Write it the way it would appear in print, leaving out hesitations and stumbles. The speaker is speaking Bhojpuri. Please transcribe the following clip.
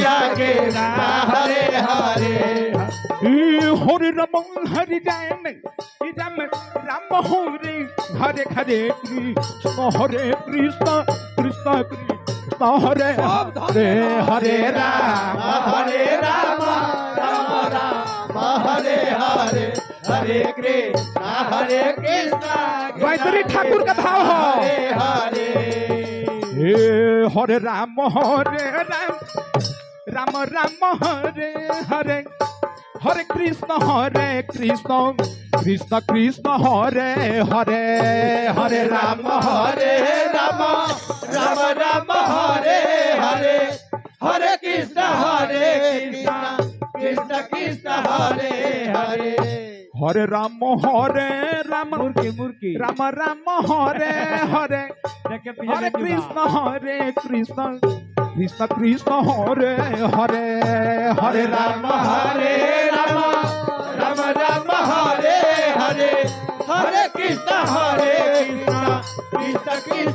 मैया कृष्णा हरे हरे हरे राम राम राम हरे हरे हरे कृष्ण कृष्ण कृष्ण हरे हरे राम राम राम हरे हरे हरे कृष्णा गायत्री ठाकुर का भाव हो हरे हरे हरे राम राम राम हरे हरे हरे कृष्ण कृष्ण कृष्ण हरे हरे हरे राम राम राम हरे हरे हरे कृष्ण कृष्ण कृष्ण हरे हरे हरे राम मुर्गी राम राम हरे हरे हरे कृष्ण कृष्ण कृष्ण हरे हरे हरे राम राम राम हरे हरे हरे कृष्ण कृष्ण कृष्ण